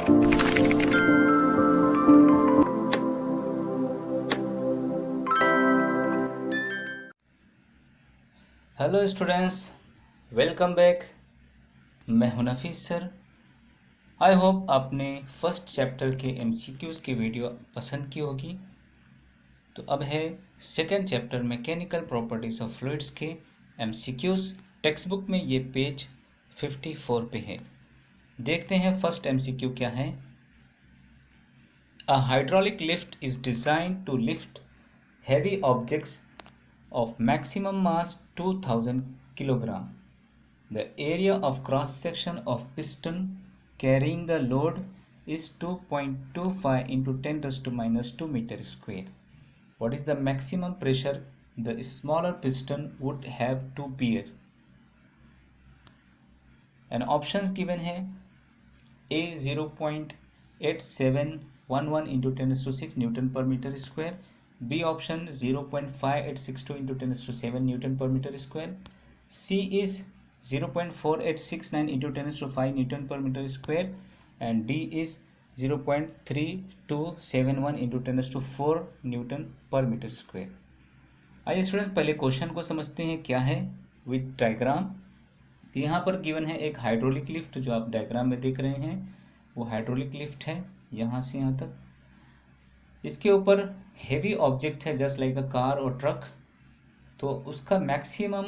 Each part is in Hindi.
Hello students, welcome back. मैं हूं नफीस सर। आई होप आपने फर्स्ट चैप्टर के एमसीक्यूज़ की वीडियो पसंद की होगी। तो अब है second chapter mechanical properties of fluids के एमसीक्यूज़। टेक्स्ट बुक में ये पेज 54 पे है। देखते हैं फर्स्ट एमसीक्यू क्या है। A hydraulic lift is designed to lift heavy objects of maximum mass 2000 kilogram. The area of cross section of piston carrying the load is 2.25 into 10 raised to minus 2 meter square. What is the maximum pressure the smaller piston would have to bear? And options given है A 0.8711 into 10 raised to 6 Newton per meter square. B option 0.5862 into 10 raised to 7 Newton per meter square. C is 0.4869 into 10 raised to 5 Newton per meter square. And D is 0.3271 into 10 raised to 4 Newton per meter square. आइए स्टूडेंट्स पहले क्वेश्चन को समझते हैं क्या है विद डायग्राम। तो यहाँ पर गिवन है एक हाइड्रोलिक लिफ्ट, जो आप डायग्राम में देख रहे हैं वो हाइड्रोलिक लिफ्ट है यहाँ से यहाँ तक। इसके ऊपर हेवी ऑब्जेक्ट है जस्ट लाइक अ कार और ट्रक। तो उसका मैक्सिमम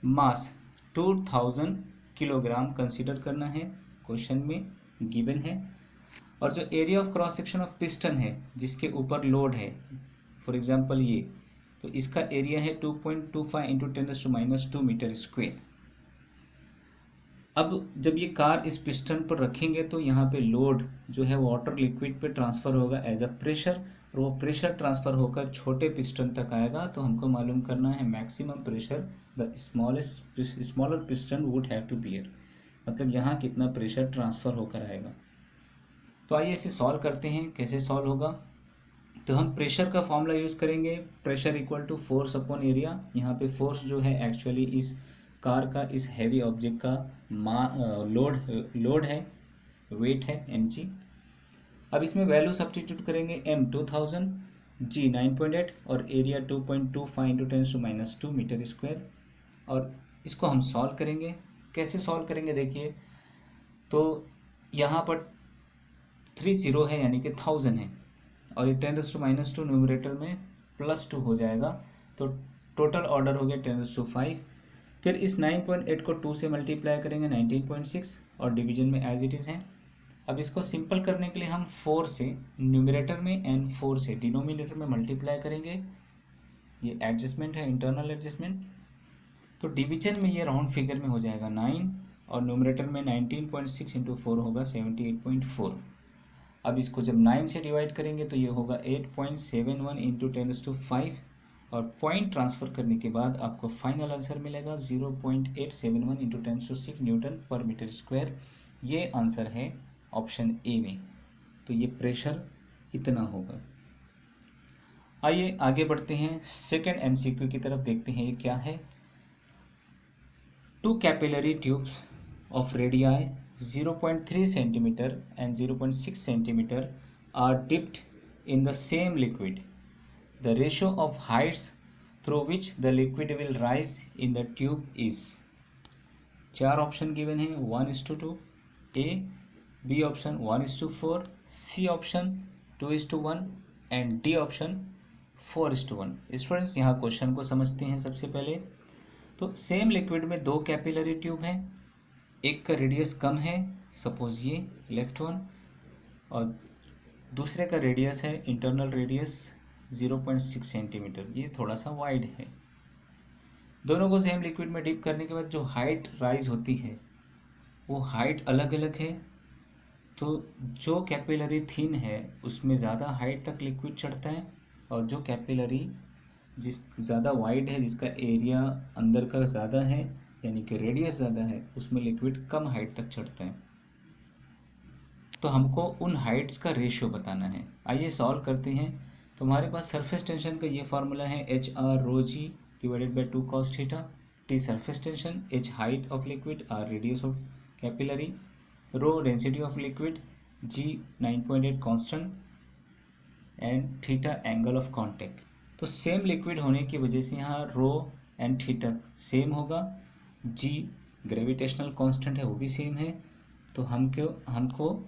मास 2000 किलोग्राम कंसीडर करना है, क्वेश्चन में गिवन है। और जो area of cross section of piston है जिसके ऊपर लोड है, फॉर एग्जांपल ये, तो इसका एरिया है 2.25 इंटू 10⁻² मीटर स्क्वेयर। अब जब ये कार इस पिस्टन पर रखेंगे तो यहाँ पे लोड जो है वाटर लिक्विड पे ट्रांसफ़र होगा एज अ प्रेशर, और वो प्रेशर ट्रांसफ़र होकर छोटे पिस्टन तक आएगा। तो हमको मालूम करना है maximum pressure the smaller piston would have to bear, मतलब यहाँ कितना प्रेशर ट्रांसफ़र होकर आएगा। तो आइए इसे सॉल्व करते हैं। कैसे सॉल्व होगा, तो हम प्रेशर का फॉर्मूला यूज़ करेंगे। Pressure equal to force upon area. यहाँ पे फोर्स जो है एक्चुअली इस कार का, इस हैवी ऑब्जेक्ट का लोड है, वेट है mg। अब इसमें वैल्यू सब्स्टिट्यूट करेंगे। m 2000, g 9.8 और एरिया 2.25 इंटू 10⁻² मीटर स्क्वायर। और इसको हम सॉल्व करेंगे। कैसे सॉल्व करेंगे देखिए, तो यहाँ पर 30 है यानी कि 1000 है, और ये 10⁻² न्यूमरेटर में +2 हो जाएगा, तो टोटल ऑर्डर हो गया 10⁵। फिर इस 9.8 को 2 से मल्टीप्लाई करेंगे 19.6, और डिवीजन में एज इट इज़ है। अब इसको सिंपल करने के लिए हम 4 से न्यूमरेटर में एंड 4 से डिनोमिनेटर में मल्टीप्लाई करेंगे। ये एडजस्टमेंट है, इंटरनल एडजस्टमेंट। तो डिवीजन में ये राउंड फिगर में हो जाएगा 9, और न्यूमरेटर में 19.6 इंटू 4 होगा 78.4। अब इसको जब 9 से डिवाइड करेंगे तो ये होगा 8.71 इंटू 10⁵, और पॉइंट ट्रांसफ़र करने के बाद आपको फाइनल आंसर मिलेगा 0.871 into 10⁶ Newton per metre square. ये आंसर है ऑप्शन ए में। तो ये प्रेशर इतना होगा। आइए आगे बढ़ते हैं, सेकंड एमसीक्यू की तरफ देखते हैं ये क्या है। 2 capillary tubes of radii 0.3 centimeter and 0.6 centimeter are dipped in the same liquid. The ratio of heights through which the liquid will rise in the tube is। 4 option given है, 1:2, A, B option 1:4, C option 2:1 and D option 4:1। Students यहाँ क्वेश्चन को समझते हैं सबसे पहले। तो सेम लिक्विड में 2 कैपिलरी ट्यूब हैं, एक का रेडियस कम है, सपोज ये लेफ्ट वन, और दूसरे का रेडियस है, इंटरनल रेडियस 0.6 सेंटीमीटर, ये थोड़ा सा वाइड है। दोनों को सेम लिक्विड में डिप करने के बाद जो हाइट राइज होती है वो हाइट अलग अलग है। तो जो कैपिलरी थिन है उसमें ज़्यादा हाइट तक लिक्विड चढ़ता है, और जो कैपिलरी जिस ज़्यादा वाइड है, जिसका एरिया अंदर का ज़्यादा है यानी कि रेडियस ज़्यादा है, उसमें लिक्विड कम हाइट तक चढ़ता है। तो हमको उन हाइट्स का रेशियो बताना है। आइए सॉल्व करते हैं। तो हमारे पास सरफेस टेंशन का ये फार्मूला है HR(ρg) divided by 2 cos theta. T surface tension, H height of liquid, R radius of capillary, ρ density of liquid, G 9.8 constant and theta angle of contact. तो सेम लिक्विड होने की वजह से यहाँ रो एंड थीटा सेम होगा, G ग्रेविटेशनल कांस्टेंट है वो भी सेम है, तो हमको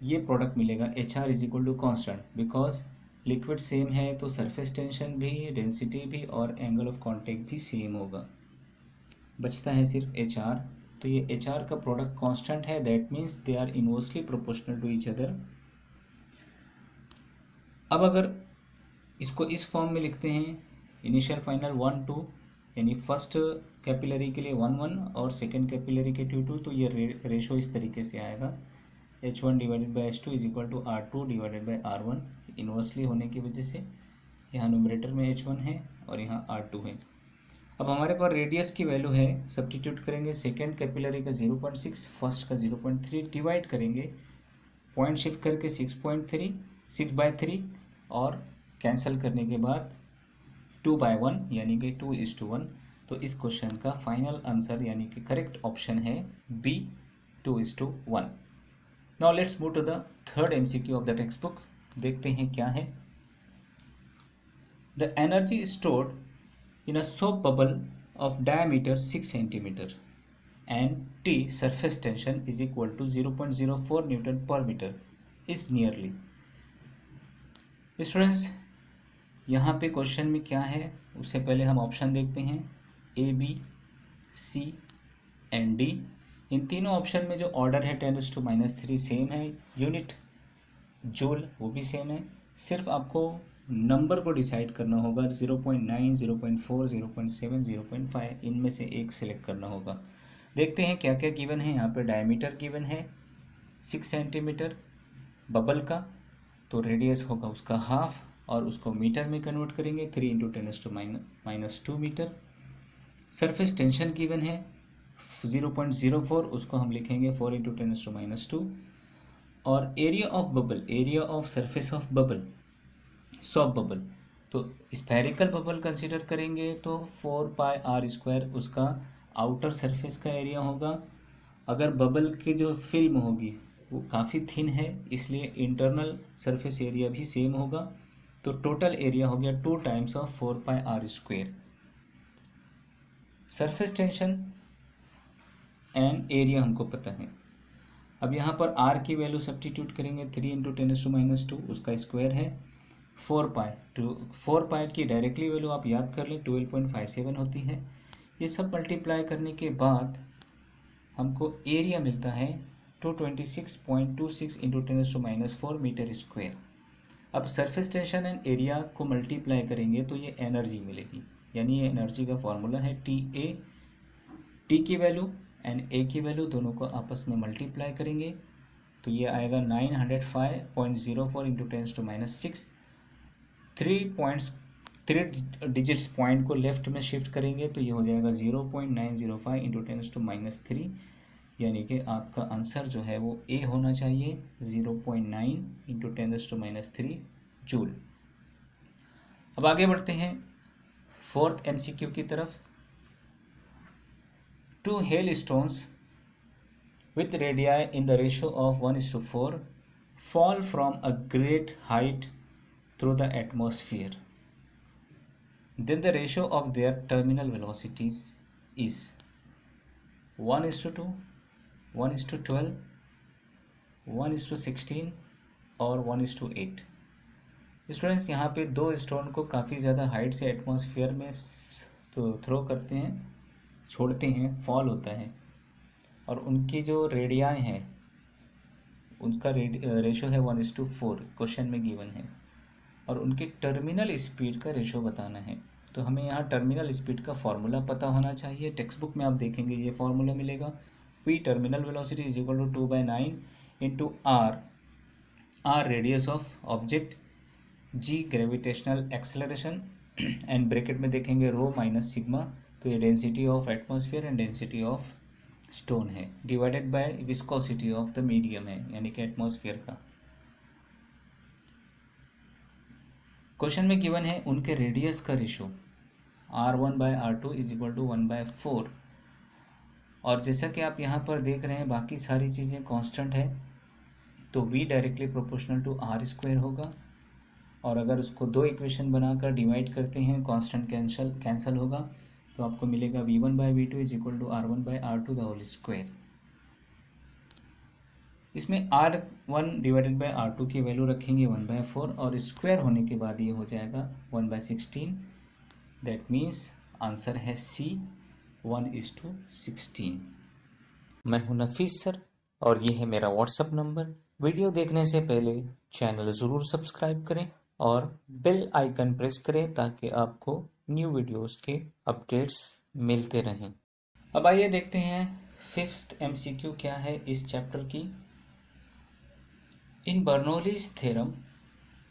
ये प्रोडक्ट मिलेगा HR is equal to constant. Because liquid same है तो सरफेस टेंशन भी, डेंसिटी भी और एंगल ऑफ कांटेक्ट भी सेम होगा। बचता है सिर्फ HR। तो ये HR का प्रोडक्ट कांस्टेंट है, that means they are inversely proportional to each other. अब अगर इसको इस फॉर्म में लिखते हैं, इनिशियल फाइनल 1 2, यानी फर्स्ट कैपिलरी के लिए 1 1 और सेकेंड कैपिलरी के 2 2, तो ये रेशो इस तरीके से आएगा, H1 divided by H2 is equal to R2 divided by R1। Inversely होने की वजह से यहाँ न्यूमरेटर में H1 है और यहाँ R2 है। अब हमारे पास रेडियस की वैल्यू है, सब्स्टिट्यूट करेंगे सेकेंड कैपिलरी का 0.6, फर्स्ट का 0.3, डिवाइड करेंगे पॉइंट शिफ्ट करके 6/3 और कैंसिल करने के बाद 2/1 यानी कि 2:1। तो इस क्वेश्चन का फाइनल आंसर यानी कि करेक्ट ऑप्शन है B 2:1। Now let's move to the third MCQ of the text book. देखते हैं क्या है। The energy stored in a soap bubble of diameter 6 centimetre and T surface tension is equal to 0.04 newton per metre is nearly. Students, यहाँ पे क्वेश्चन में क्या है उससे पहले हम ऑप्शन देखते हैं। A B C and D, इन तीनों ऑप्शन में जो ऑर्डर है 10⁻³ सेम है, यूनिट जूल वो भी सेम है, सिर्फ आपको नंबर को डिसाइड करना होगा, 0.9 0.4 0.7 0.5 इनमें से एक सिलेक्ट करना होगा। देखते हैं क्या क्या गिवन है। यहाँ पे डायमीटर गिवन है 6 सेंटीमीटर बबल का, तो रेडियस होगा उसका हाफ और उसको मीटर में कन्वर्ट करेंगे, 3 × 10⁻² मीटर। सरफेस टेंशन गिवन है 0.04, उसको हम लिखेंगे 4 × 10⁻²। और area of bubble, area of surface of bubble, soft bubble, तो स्फेरिकल बबल कंसिडर करेंगे तो 4πr² उसका आउटर सरफेस का एरिया होगा। अगर बबल की जो फिल्म होगी वो काफ़ी थिन है, इसलिए इंटरनल सरफेस एरिया भी सेम होगा, तो टोटल एरिया हो गया 2 times of 4πr²। Surface tension and area हमको पता है। अब यहाँ पर r की वैल्यू सब्स्टिट्यूट करेंगे, 3 × 10⁻², उसका स्क्वायर है 4π। तो 4π की डायरेक्टली वैल्यू आप याद कर लें 12.57 होती है। ये सब मल्टीप्लाई करने के बाद हमको एरिया मिलता है 226.26 × 10⁻⁴ मीटर स्क्वायर। अब सरफेस टेंशन एंड एरिया को मल्टीप्लाई करेंगे तो ये एनर्जी मिलेगी, यानी ये एनर्जी का फॉर्मूला है TA। T की वैल्यू एंड A की वैल्यू दोनों को आपस में मल्टीप्लाई करेंगे तो ये आएगा 905.04 × 10⁻⁶। 3 डिजिट्स पॉइंट को लेफ्ट में शिफ्ट करेंगे तो ये हो जाएगा 0.905 × 10⁻³ यानी कि आपका आंसर जो है वो A होना चाहिए, 0.9 × 10⁻³ जूल। अब आगे बढ़ते हैं फोर्थ MCQ की तरफ। 2 hailstones with radii in the ratio of 1:4 fall from a great height through the atmosphere. Then the ratio of their terminal velocities is 1:2, 1:12, 1:16 और 1:8। स्टूडेंट्स, यहाँ पे 2 स्टोन को काफ़ी ज़्यादा हाइट से एटमॉस्फेयर में तो थ्रो करते हैं, छोड़ते हैं, फॉल होता है, और उनकी जो रेडियाएँ हैं उनका रेशो है 1:4, क्वेश्चन में गिवन है, और उनकी टर्मिनल स्पीड का रेशो बताना है। तो हमें यहाँ टर्मिनल स्पीड का फॉर्मूला पता होना चाहिए। टेक्स्ट बुक में आप देखेंगे ये फॉर्मूला मिलेगा, P terminal velocity is equal to 2/9 into R radius of object, G gravitational acceleration and bracket में देखेंगे रो माइनस सिग्मा, तो ये density of atmosphere and density of stone है, divided by viscosity of the medium है यानी कि एटमॉस्फेयर का। क्वेश्चन में गिवन है उनके रेडियस का ratio R1/R2 is equal to 1/4, और जैसा कि आप यहाँ पर देख रहे हैं बाकी सारी चीज़ें कांस्टेंट है, तो V directly proportional to R square होगा, और अगर उसको दो इक्वेशन बनाकर डिवाइड करते हैं, कांस्टेंट कैंसल होगा, तो आपको मिलेगा V1/V2 is equal to R1/R2 the whole square. इसमें R1 डिवाइडेड बाय R2 की वैल्यू रखेंगे 1/4, और स्क्वायर होने के बाद ये हो जाएगा 1/16। दैट मीन्स आंसर है C, 1:16। मैं हूं नफीस सर और ये है मेरा व्हाट्सएप नंबर। वीडियो देखने से पहले चैनल ज़रूर सब्सक्राइब करें और बेल आइकन प्रेस करें ताकि आपको न्यू वीडियोस के अपडेट्स मिलते रहें। अब आइए देखते हैं 5th MCQ क्या है इस चैप्टर की। In Bernoulli's theorem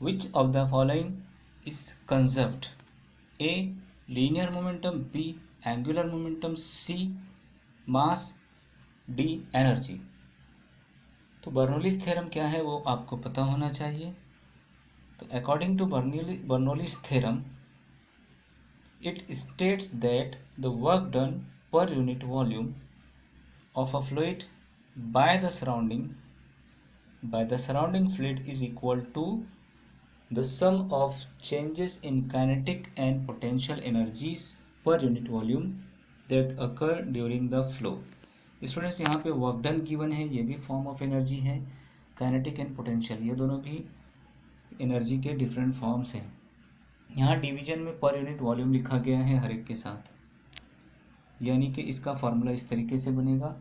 which of the following is conserved? A linear momentum, B angular momentum, C mass, D energy. तो बर्नौलीज थ्योरम क्या है वो आपको पता होना चाहिए। तो according to Bernoulli's theorem, it states that the work done per unit volume of a fluid by the surrounding fluid is equal to the sum of changes in kinetic and potential energies per unit volume that occur during the flow। Students यहाँ पे वर्क डन गिवन है, ये भी फॉर्म ऑफ एनर्जी है। काइनेटिक एंड पोटेंशियल ये दोनों भी एनर्जी के डिफरेंट फॉर्म्स हैं। यहाँ डिवीजन में पर यूनिट वॉल्यूम लिखा गया है हर एक के साथ, यानी कि इसका फॉर्मूला इस तरीके से बनेगा,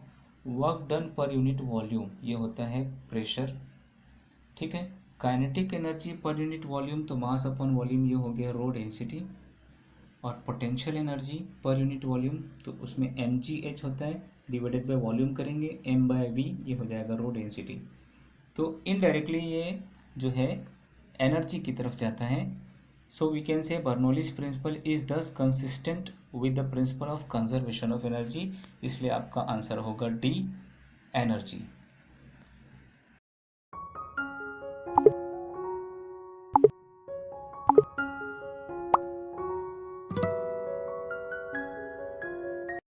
work done per unit volume ये होता है प्रेशर, ठीक है। Kinetic energy per unit volume तो मास अपॉन वॉल्यूम ये हो गया रो डेंसिटी, और potential energy per unit volume तो उसमें mgh होता है, डिवाइडेड बाय वॉल्यूम करेंगे m/v ये हो जाएगा रो डेंसिटी। तो इनडायरेक्टली ये जो है एनर्जी की तरफ जाता है। So we can say Bernoulli's principle is thus consistent with the principle of conservation of energy, इसलिए आपका आंसर होगा D एनर्जी।